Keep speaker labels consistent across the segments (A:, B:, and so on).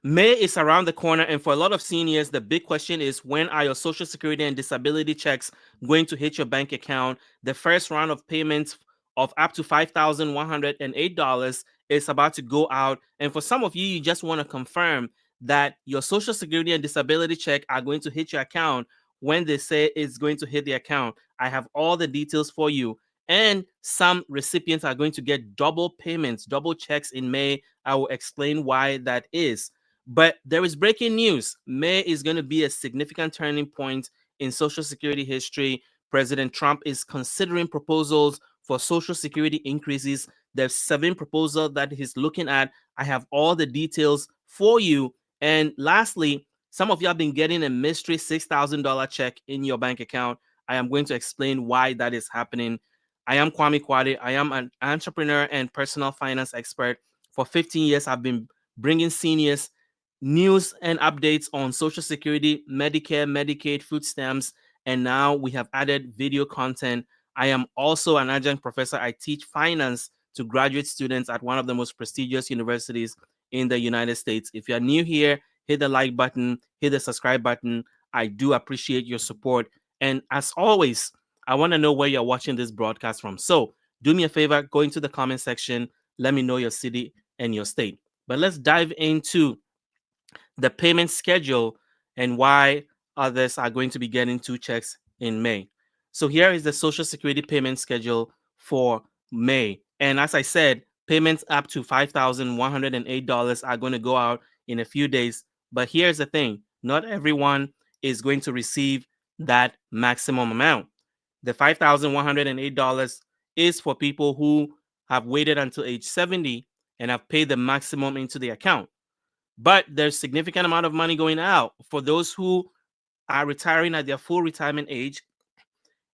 A: May is around the corner, and for a lot of seniors, the big question is, when are your Social Security and disability checks going to hit your bank account? The first round of payments of up to $5,108 is about to go out, and for some of you, you just want to confirm that your Social Security and disability check are going to hit your account when they say it's going to hit the account. I have all the details for you. And some recipients are going to get double payments, double checks in May. I will explain why that is. But there is breaking news. May is going to be a significant turning point in Social Security history. President Trump is considering proposals for Social Security increases. There's 7 proposals that he's looking at. I have all the details for you. And lastly, some of you have been getting a mystery $6,000 check in your bank account. I am going to explain why that is happening. I am Kwame Kwade. I am an entrepreneur and personal finance expert. For 15 years, I've been bringing seniors news and updates on Social Security, Medicare, Medicaid, food stamps, and now we have added video content. I am also an adjunct professor. I teach finance to graduate students at one of the most prestigious universities in the United States. If you're new here, hit the like button, hit the subscribe button. I do appreciate your support. And as always, I want to know where you're watching this broadcast from. So do me a favor, go into the comment section, let me know your city and your state. But let's dive into the payment schedule and why others are going to be getting 2 checks in May. So here is the Social Security payment schedule for May. And as I said, payments up to $5,108 are going to go out in a few days. But here's the thing, not everyone is going to receive that maximum amount. The $5,108 is for people who have waited until age 70 and have paid the maximum into the account. But there's significant amount of money going out for those who are retiring at their full retirement age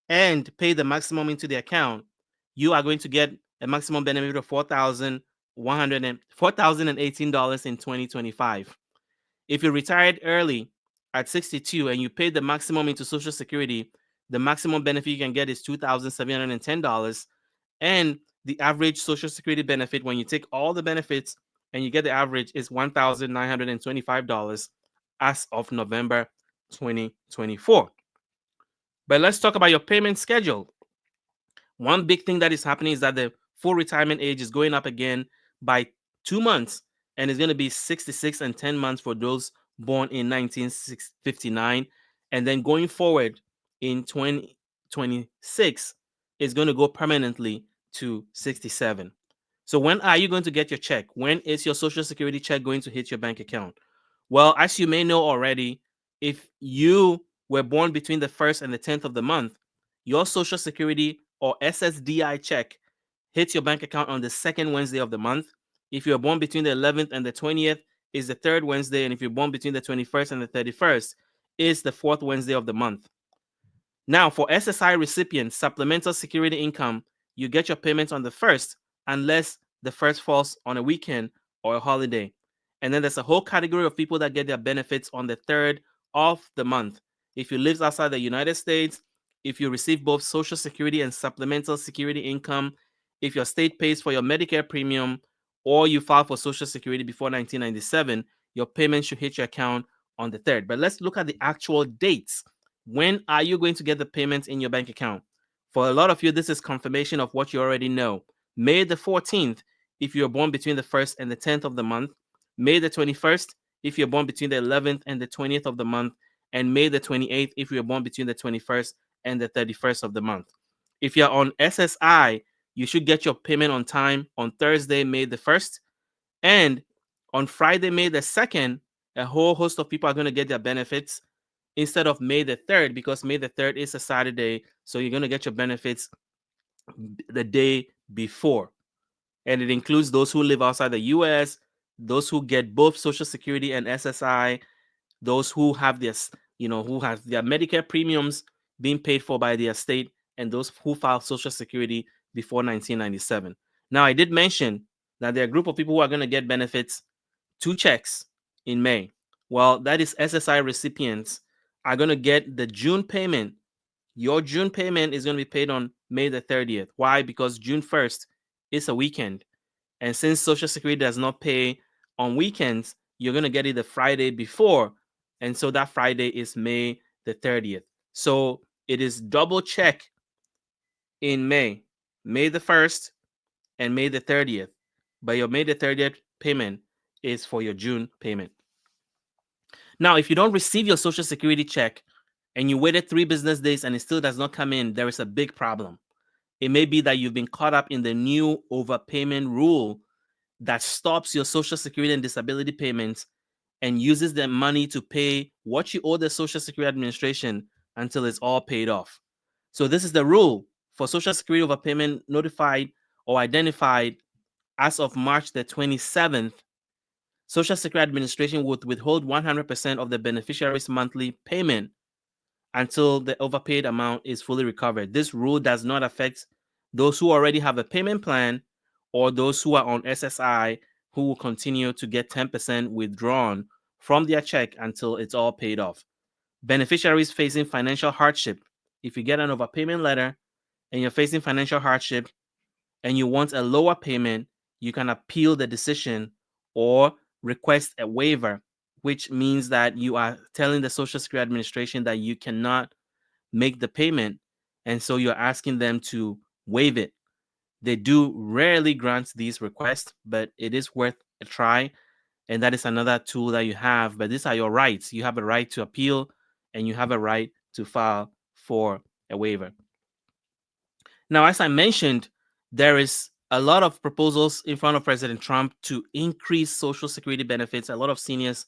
A: and pay the maximum into the account. You are going to get a maximum benefit of $4,018 in 2025. If you retired early at 62 and you paid the maximum into Social Security, the maximum benefit you can get is $2,710. And the average Social Security benefit, when you take all the benefits and you get the average, is $1,925 as of November 2024. But let's talk about your payment schedule. One big thing that is happening is that the full retirement age is going up again by 2 months, and it's going to be 66 and 10 months for those born in 1959. And then going forward in 2026, it's going to go permanently to 67. So when are you going to get your check? When is your Social Security check going to hit your bank account? Well, as you may know already, if you were born between the 1st and the 10th of the month, your Social Security or SSDI check hits your bank account on the 2nd Wednesday of the month. If you're born between the 11th and the 20th, is the 3rd Wednesday, and if you're born between the 21st and the 31st, is the 4th Wednesday of the month. Now, for SSI recipients, supplemental security income, you get your payments on the 1st, unless the 1st falls on a weekend or a holiday. And then there's a whole category of people that get their benefits on the 3rd of the month. If you live outside the United States, if you receive both Social Security and supplemental security income, if your state pays for your Medicare premium, or you file for Social Security before 1997, your payment should hit your account on the 3rd. But let's look at the actual dates. When are you going to get the payments in your bank account? For a lot of you, this is confirmation of what you already know. May the 14th, if you're born between the 1st and the 10th of the month. May the 21st, if you're born between the 11th and the 20th of the month. And May the 28th, if you're born between the 21st and the 31st of the month. If you're on SSI, you should get your payment on time on Thursday, May the 1st. And on Friday, May the 2nd, a whole host of people are going to get their benefits instead of May the 3rd, because May the 3rd is a Saturday. So you're going to get your benefits the day before. And it includes those who live outside the US, those who get both Social Security and SSI, those who have this, who have their Medicare premiums being paid for by their state, and those who file Social Security before 1997. Now, I did mention that there are a group of people who are going to get benefits, 2 checks in May. Well, that is SSI recipients are going to get the June payment. Your June payment is going to be paid on May the 30th. Why? Because June 1st is a weekend. And since Social Security does not pay on weekends, you're going to get it the Friday before. And so that Friday is May the 30th. So it is double check in May the 1st and May the 30th. But your May the 30th payment is for your June payment. Now, if you don't receive your Social Security check and you waited 3 business days and it still does not come in, there is a big problem. It may be that you've been caught up in the new overpayment rule that stops your Social Security and disability payments and uses the money to pay what you owe the Social Security Administration until it's all paid off. So this is the rule for Social Security overpayment notified or identified as of March the 27th. Social Security Administration would withhold 100% of the beneficiary's monthly payment until the overpaid amount is fully recovered. This rule does not affect those who already have a payment plan or those who are on SSI who will continue to get 10% withdrawn from their check until it's all paid off. Beneficiaries facing financial hardship. If you get an overpayment letter and you're facing financial hardship and you want a lower payment, you can appeal the decision or request a waiver, which means that you are telling the Social Security Administration that you cannot make the payment, and so you're asking them to waive it. They do rarely grant these requests, but it is worth a try, and that is another tool that you have. But these are your rights. You have a right to appeal, and you have a right to file for a waiver. Now, as I mentioned, there is a lot of proposals in front of President Trump to increase Social Security benefits. A lot of seniors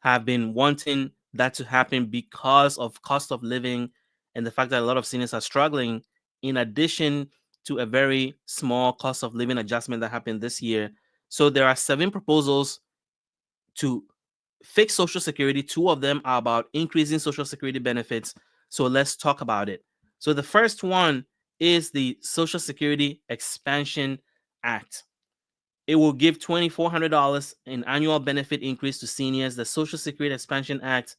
A: have been wanting that to happen because of cost of living and the fact that a lot of seniors are struggling, in addition to a very small cost of living adjustment that happened this year. So there are 7 proposals to fix Social Security. 2 of them are about increasing Social Security benefits. So let's talk about it. So the first one is the Social Security Expansion Act. It will give $2,400 in annual benefit increase to seniors. The Social Security Expansion Act,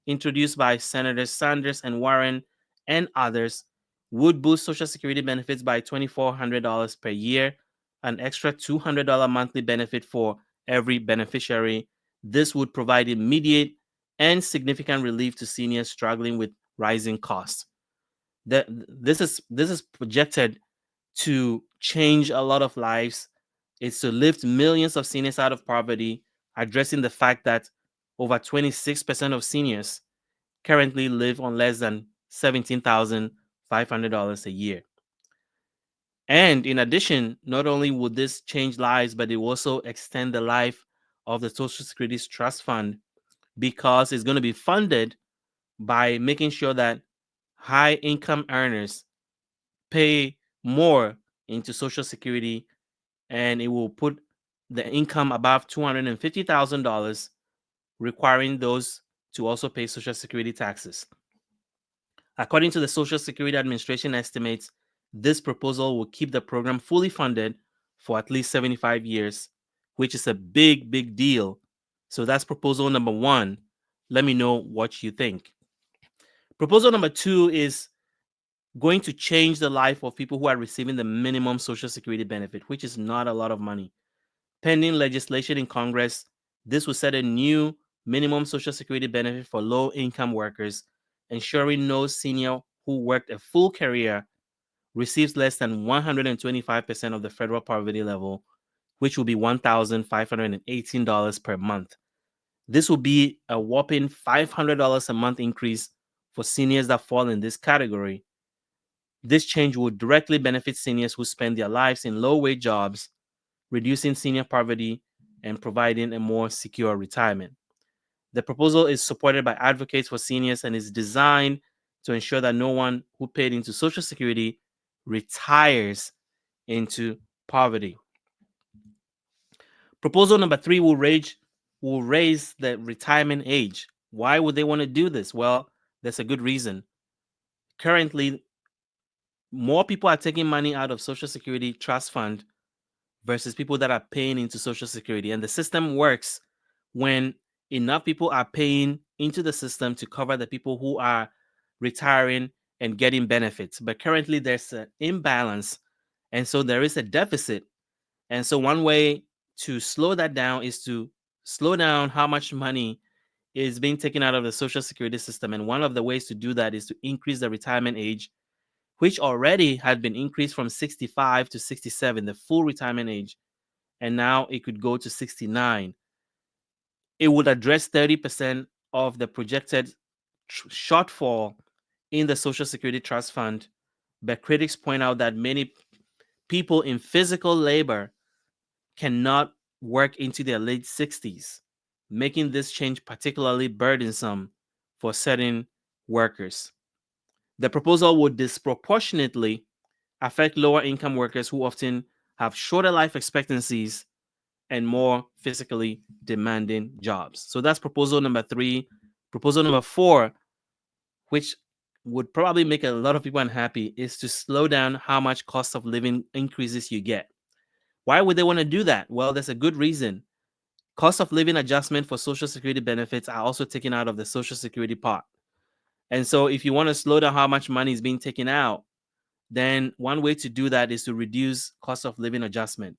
A: introduced by Senators Sanders and Warren and others, would boost Social Security benefits by $2,400 per year, an extra $200 monthly benefit for every beneficiary. This would provide immediate and significant relief to seniors struggling with rising costs. This is projected to change a lot of lives. It's to lift millions of seniors out of poverty, addressing the fact that over 26% of seniors currently live on less than $17,500 a year. And in addition, not only would this change lives, but it will also extend the life of the Social Security's trust fund, because it's going to be funded by making sure that high income earners pay more into Social Security, and it will put the income above $250,000, requiring those to also pay Social Security taxes. According to the Social Security Administration estimates, this proposal will keep the program fully funded for at least 75 years, which is a big, big deal. So that's proposal number 1. Let me know what you think. Proposal number 2 is going to change the life of people who are receiving the minimum Social Security benefit, which is not a lot of money. Pending legislation in Congress, this will set a new minimum Social Security benefit for low-income workers, ensuring no senior who worked a full career receives less than 125% of the federal poverty level, which will be $1,518 per month. This will be a whopping $500 a month increase for seniors that fall in this category. This change will directly benefit seniors who spend their lives in low-wage jobs, reducing senior poverty and providing a more secure retirement. The proposal is supported by advocates for seniors and is designed to ensure that no one who paid into Social Security retires into poverty. Proposal number 3 will raise the retirement age. Why would they want to do this? Well, there's a good reason. Currently, more people are taking money out of Social Security trust fund versus people that are paying into Social Security. And the system works when enough people are paying into the system to cover the people who are retiring and getting benefits. But currently there's an imbalance, and so there is a deficit. And so one way to slow that down is to slow down how much money is being taken out of the Social Security system. And one of the ways to do that is to increase the retirement age, which already had been increased from 65 to 67, the full retirement age. And now it could go to 69. It would address 30% of the projected shortfall in the Social Security Trust Fund. But critics point out that many people in physical labor cannot work into their late 60s, making this change particularly burdensome for certain workers. The proposal would disproportionately affect lower income workers who often have shorter life expectancies and more physically demanding jobs. So that's proposal number 3. Proposal number 4, which would probably make a lot of people unhappy, is to slow down how much cost of living increases you get. Why would they want to do that? Well, there's a good reason. Cost of living adjustment for Social Security benefits are also taken out of the Social Security pot. And so if you want to slow down how much money is being taken out, then one way to do that is to reduce cost of living adjustment.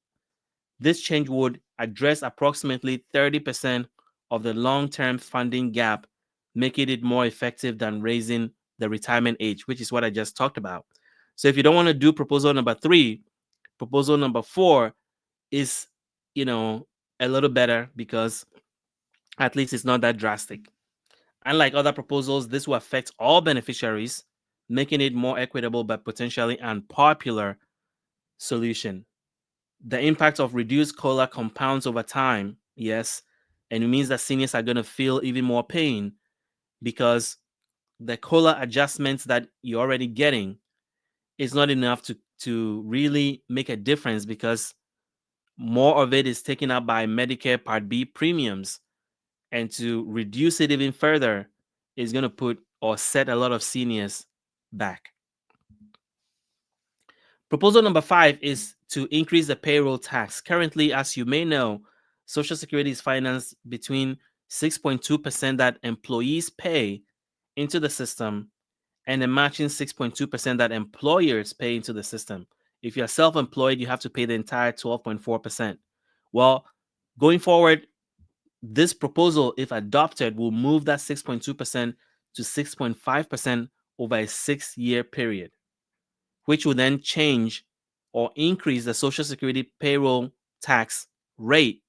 A: This change would address approximately 30% of the long-term funding gap, making it more effective than raising the retirement age, which is what I just talked about. So if you don't want to do proposal number 3, proposal number 4 is, a little better because at least it's not that drastic. Unlike other proposals, this will affect all beneficiaries, making it more equitable but potentially unpopular solution. The impact of reduced COLA compounds over time, yes, and it means that seniors are going to feel even more pain because the COLA adjustments that you're already getting is not enough to really make a difference because more of it is taken up by Medicare Part B premiums. And to reduce it even further is going to put or set a lot of seniors back. Proposal number 5 is to increase the payroll tax. Currently, as you may know, Social Security is financed between 6.2% that employees pay into the system and a matching 6.2% that employers pay into the system. If you're self-employed, you have to pay the entire 12.4%. Well, going forward, this proposal, if adopted, will move that 6.2% to 6.5% over a 6-year period, which will then change or increase the Social Security payroll tax rate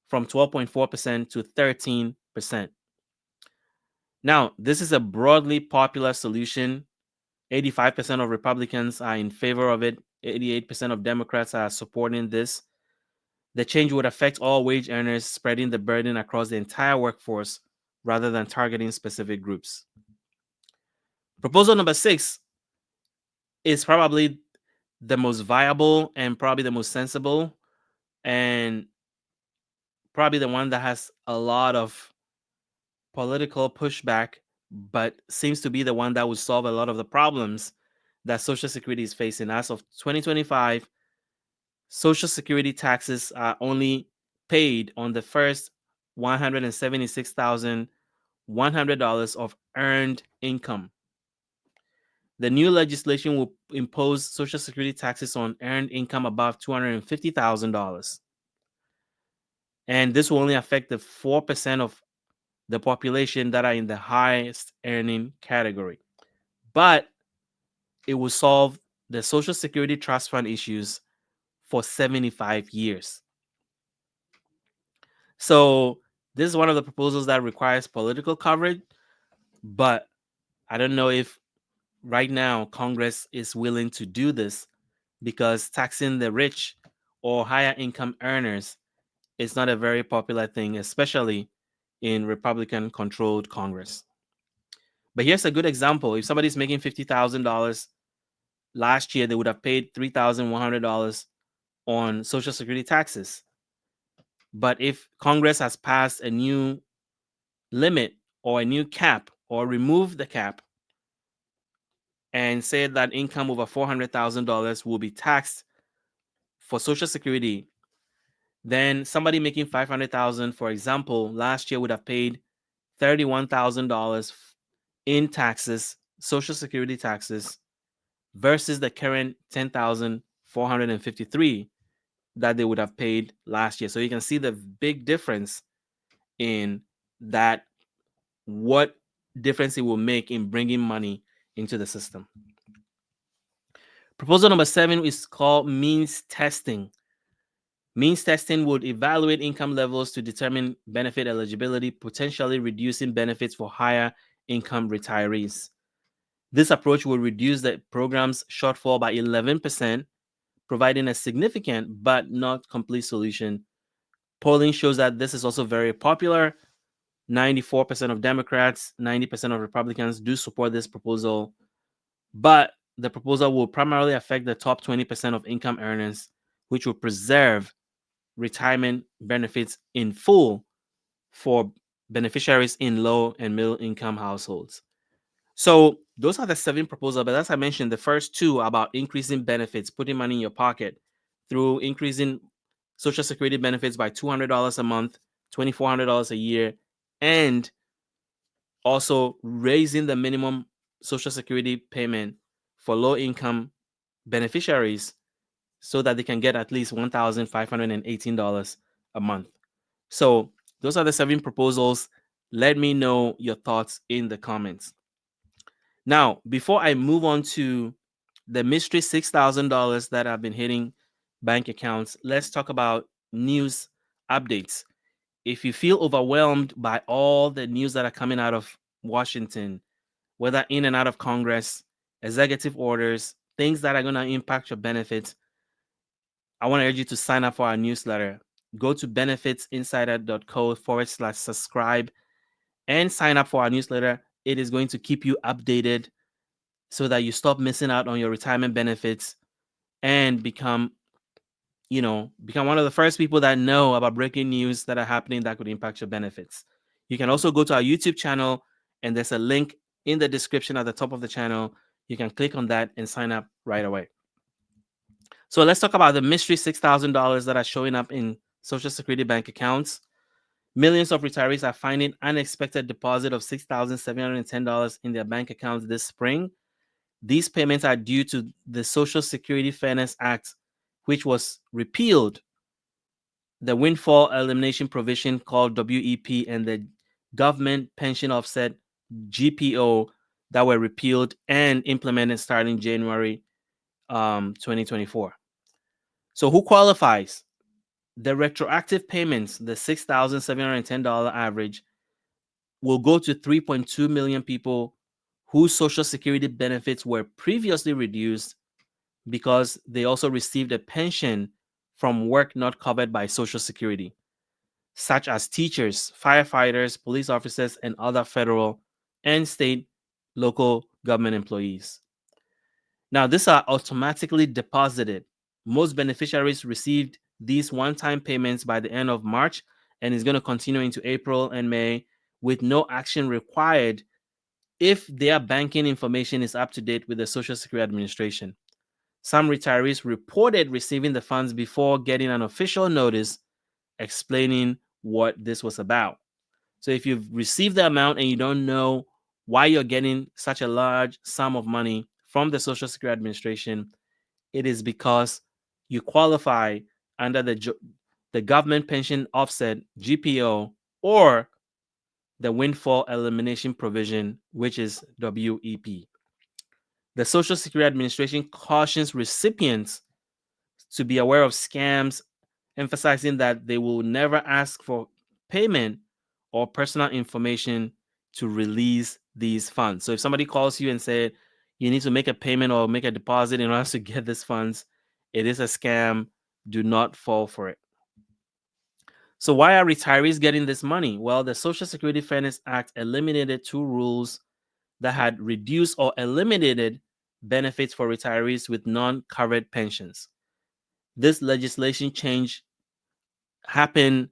A: from 12.4% to 13%. Now, this is a broadly popular solution. 85% of Republicans are in favor of it. 88% of Democrats are supporting this. The change would affect all wage earners, spreading the burden across the entire workforce rather than targeting specific groups. Proposal number 6 is probably the most viable and probably the most sensible and probably the one that has a lot of political pushback, but seems to be the one that would solve a lot of the problems that Social Security is facing. As of 2025, Social Security taxes are only paid on the first $176,100 of earned income. The new legislation will impose Social Security taxes on earned income above $250,000. And this will only affect the 4% of the population that are in the highest earning category. But it will solve the Social Security Trust Fund issues for 75 years. So this is one of the proposals that requires political coverage, but I don't know if right now Congress is willing to do this because taxing the rich or higher income earners is not a very popular thing, especially in Republican controlled Congress. But here's a good example. If somebody's making $50,000 last year, they would have paid $3,100 on Social Security taxes. But if Congress has passed a new limit or a new cap or removed the cap and said that income over $400,000 will be taxed for Social Security, then somebody making $500,000, for example, last year would have paid $31,000 in taxes, Social Security taxes, versus the current $10,453. that they would have paid last year. So you can see the big difference in that, what difference it will make in bringing money into the system. Proposal number 7 is called means testing. Means testing would evaluate income levels to determine benefit eligibility, potentially reducing benefits for higher income retirees. This approach will reduce the program's shortfall by 11%, providing a significant but not complete solution. Polling shows that this is also very popular. 94% of Democrats, 90% of Republicans do support this proposal, but the proposal will primarily affect the top 20% of income earners, which will preserve retirement benefits in full for beneficiaries in low and middle income households. So those are the 7 proposals. But as I mentioned, the first 2 about increasing benefits, putting money in your pocket through increasing Social Security benefits by $200 a month, $2,400 a year, and also raising the minimum Social Security payment for low income beneficiaries so that they can get at least $1,518 a month. So those are the 7 proposals. Let me know your thoughts in the comments. Now, before I move on to the mystery $6,000 that have been hitting bank accounts, let's talk about news updates. If you feel overwhelmed by all the news that are coming out of Washington, whether in and out of Congress, executive orders, things that are going to impact your benefits, I want to urge you to sign up for our newsletter. Go to benefitsinsider.co/subscribe and sign up for our newsletter. It is going to keep you updated so that you stop missing out on your retirement benefits and become one of the first people that know about breaking news that are happening that could impact your benefits. You can also go to our YouTube channel, and there's a link in the description at the top of the channel. You can click on that and sign up right away. So let's talk about the mystery $6,000 that are showing up in Social Security bank accounts. Millions of retirees are finding unexpected deposit of $6,710 in their bank accounts this spring. These payments are due to the Social Security Fairness Act, which was repealed, the windfall elimination provision called WEP, and the government pension offset GPO that were repealed and implemented starting January 2024. So who qualifies? The retroactive payments, the $6,710 average, will go to 3.2 million people whose Social Security benefits were previously reduced because they also received a pension from work not covered by Social Security, such as teachers, firefighters, police officers, and other federal and state local government employees. Now, these are automatically deposited. Most beneficiaries received these one-time payments by the end of March, and is going to continue into April and May with no action required if their banking information is up to date with the Social Security Administration. Some retirees reported receiving the funds before getting an official notice explaining what this was about. So if you've received the amount and you don't know why you're getting such a large sum of money from the Social Security Administration, it is because you qualify under the government pension offset GPO or the windfall elimination provision, which is WEP. The Social Security Administration cautions recipients to be aware of scams, emphasizing that they will never ask for payment or personal information to release these funds. So if somebody calls you and said you need to make a payment or make a deposit in order to get these funds, it is a scam. Do not fall for it. So why are retirees getting this money? Well, the Social Security Fairness Act eliminated 2 rules that had reduced or eliminated benefits for retirees with non-covered pensions. This legislation change happened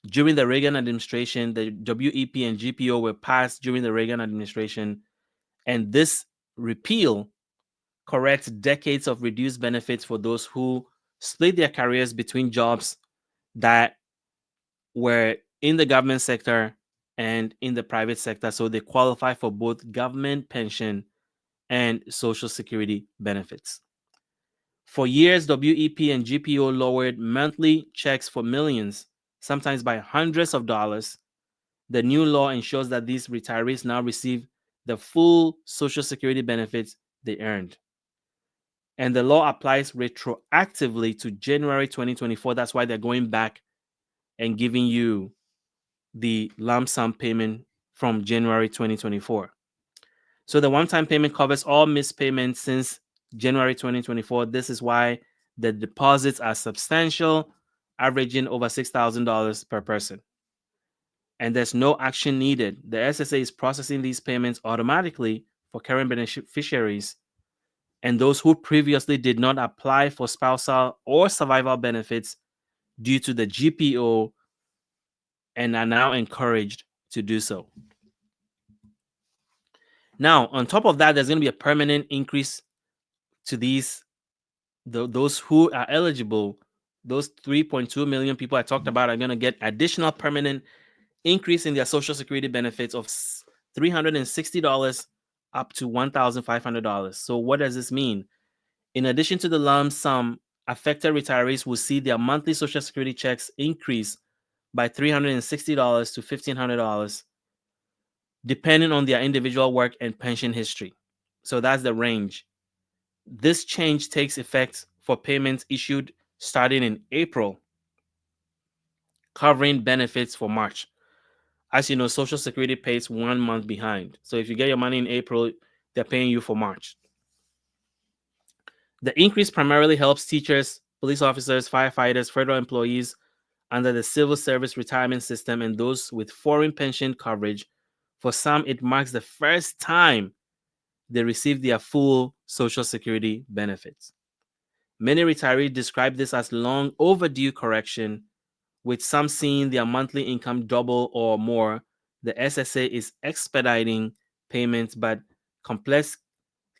A: during the Reagan administration. The WEP and GPO were passed during the Reagan administration, and this repeal corrects decades of reduced benefits for those who split their careers between jobs that were in the government sector and in the private sector, so they qualify for both government pension and Social Security benefits. For years, WEP and GPO lowered monthly checks for millions, sometimes by hundreds of dollars. The new law ensures that these retirees now receive the full Social Security benefits they earned. And the law applies retroactively to January 2024. That's why they're going back and giving you the lump sum payment from January 2024. So the one-time payment covers all missed payments since January 2024. This is why the deposits are substantial, averaging over $6,000 per person. And there's no action needed. The SSA is processing these payments automatically for current beneficiaries and those who previously did not apply for spousal or survival benefits due to the GPO and are now encouraged to do so. Now, on top of that, there's going to be a permanent increase to those who are eligible. Those 3.2 million people I talked about are going to get additional permanent increase in their Social Security benefits of $360 up to $1,500. So what does this mean? In addition to the lump sum, affected retirees will see their monthly Social Security checks increase by $360 to $1,500, depending on their individual work and pension history. So that's the range. This change takes effect for payments issued starting in April, covering benefits for March. As you know, Social Security pays 1 month behind. So if you get your money in April, they're paying you for March. The increase primarily helps teachers, police officers, firefighters, federal employees under the civil service retirement system, and those with foreign pension coverage. For some, it marks the first time they receive their full Social Security benefits. Many retirees describe this as long overdue correction, with some seeing their monthly income double or more. The SSA is expediting payments, but complex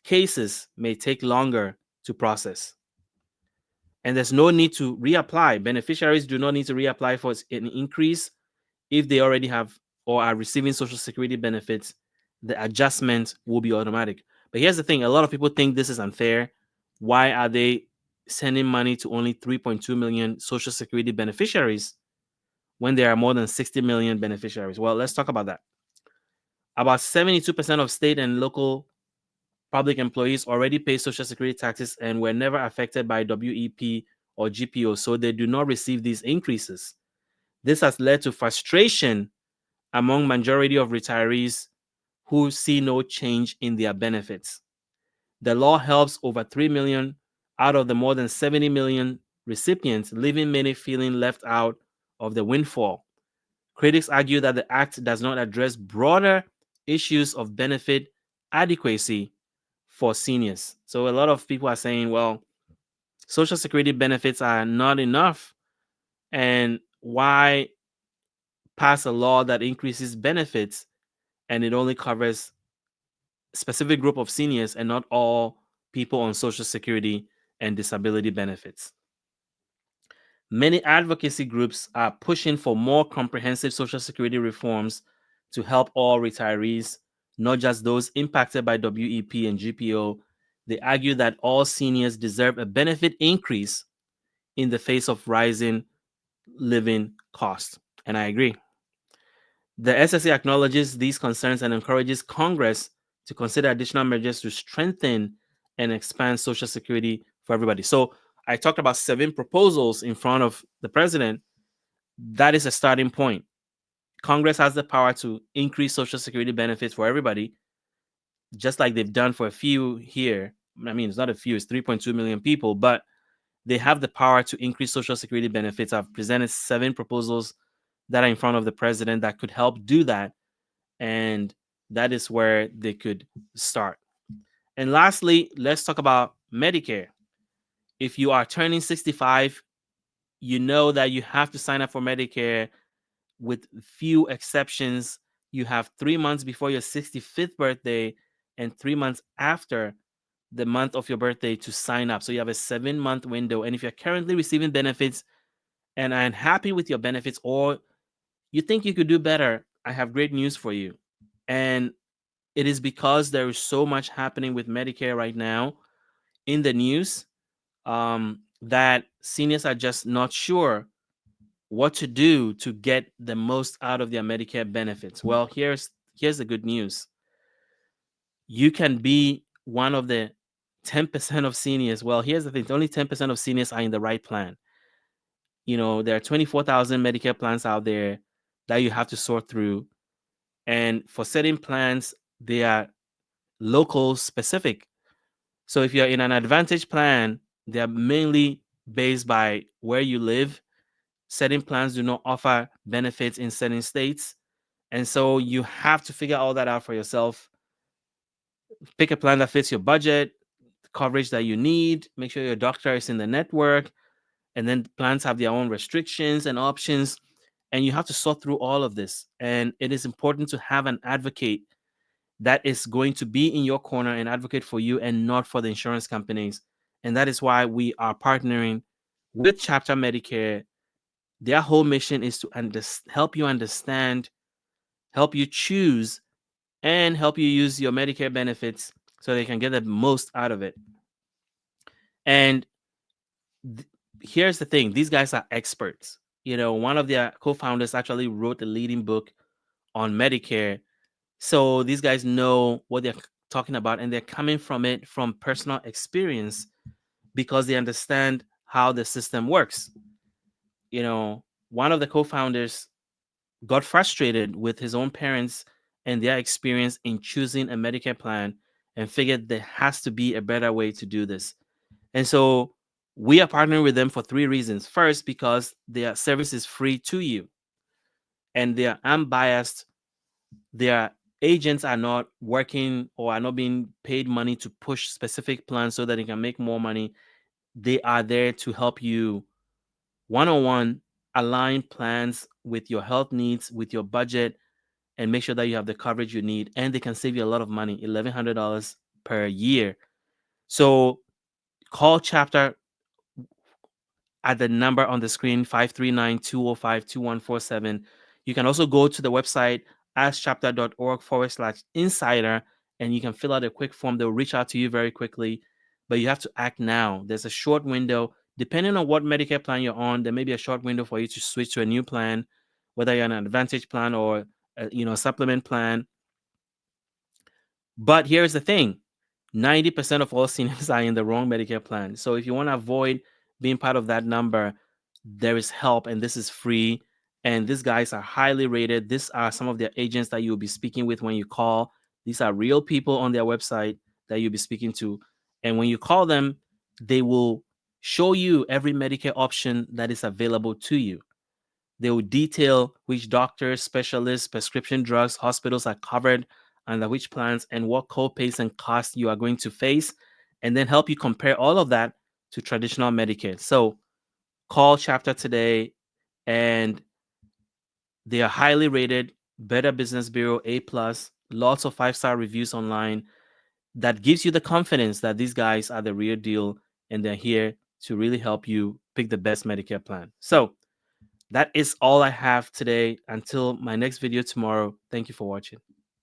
A: cases may take longer to process. And there's no need to reapply. Beneficiaries do not need to reapply for an increase if they already have or are receiving Social Security benefits. The adjustment will be automatic. But here's the thing: a lot of people think this is unfair. Why are they sending money to only 3.2 million Social Security beneficiaries when there are more than 60 million beneficiaries? Well, let's talk about that. About 72% of state and local public employees already pay Social Security taxes and were never affected by WEP or GPO, so they do not receive these increases. This has led to frustration among majority of retirees who see no change in their benefits. The law helps over 3 million out of the more than 70 million recipients, leaving many feeling left out of the windfall. Critics argue that the act does not address broader issues of benefit adequacy for seniors. So a lot of people are saying, well, Social Security benefits are not enough, and why pass a law that increases benefits and it only covers a specific group of seniors and not all people on Social Security and disability benefits? Many advocacy groups are pushing for more comprehensive Social Security reforms to help all retirees, not just those impacted by WEP and GPO. They argue that all seniors deserve a benefit increase in the face of rising living costs. And I agree. The SSA acknowledges these concerns and encourages Congress to consider additional measures to strengthen and expand Social Security for everybody. So I talked about 7 proposals in front of the president. That is a starting point. Congress has the power to increase Social Security benefits for everybody, just like they've done for a few here. I mean, it's not a few, it's 3.2 million people, but they have the power to increase Social Security benefits. I've presented 7 proposals that are in front of the president that could help do that. And that is where they could start. And lastly, let's talk about Medicare. If you are turning 65, you know that you have to sign up for Medicare. With few exceptions, you have 3 months before your 65th birthday and 3 months after the month of your birthday to sign up. So you have a 7-month window. And if you're currently receiving benefits and are unhappy with your benefits, or you think you could do better, I have great news for you. And it is because there is so much happening with Medicare right now in the news. that seniors are just not sure what to do to get the most out of their Medicare benefits. Well, here's the good news. You can be one of the 10% of seniors. Well, here's the thing. Only 10% of seniors are in the right plan. There are 24,000 Medicare plans out there that you have to sort through. And for certain plans, they are local specific. So if you're in an Advantage plan, they are mainly based by where you live. Certain plans do not offer benefits in certain states. And so you have to figure all that out for yourself. Pick a plan that fits your budget, coverage that you need, make sure your doctor is in the network, and then plans have their own restrictions and options. And you have to sort through all of this. And it is important to have an advocate that is going to be in your corner and advocate for you and not for the insurance companies. And that is why we are partnering with Chapter Medicare. Their whole mission is to help you understand, help you choose, and help you use your Medicare benefits so they can get the most out of it. And here's the thing. These guys are experts. One of their co-founders actually wrote a leading book on Medicare. So these guys know what they're talking about, and they're coming from it from personal experience because they understand how the system works. One of the co-founders got frustrated with his own parents and their experience in choosing a Medicare plan and figured there has to be a better way to do this. And so we are partnering with them for 3 reasons. First, because their service is free to you and they are unbiased. Their agents are not working or are not being paid money to push specific plans so that they can make more money. They are there to help you one-on-one align plans with your health needs, with your budget, and make sure that you have the coverage you need. And they can save you a lot of money, $1,100 per year. So call Chapter at the number on the screen, 539-205-2147. You can also go to the website, askchapter.org/insider, and you can fill out a quick form. They'll reach out to you very quickly, but you have to act now. There's a short window. Depending on what Medicare plan you're on, there may be a short window for you to switch to a new plan, whether you're on an Advantage plan or a supplement plan. But here's the thing. 90% of all seniors are in the wrong Medicare plan. So if you want to avoid being part of that number, there is help, and this is free. And these guys are highly rated. These are some of their agents that you'll be speaking with when you call. These are real people on their website that you'll be speaking to. And when you call them, they will show you every Medicare option that is available to you. They will detail which doctors, specialists, prescription drugs, hospitals are covered under which plans and what co-pays and costs you are going to face, and then help you compare all of that to traditional Medicare. So call Chapter today, and they are highly rated, Better Business Bureau, A+, lots of 5-star reviews online. That gives you the confidence that these guys are the real deal, and they're here to really help you pick the best Medicare plan. So that is all I have today. Until my next video tomorrow, thank you for watching.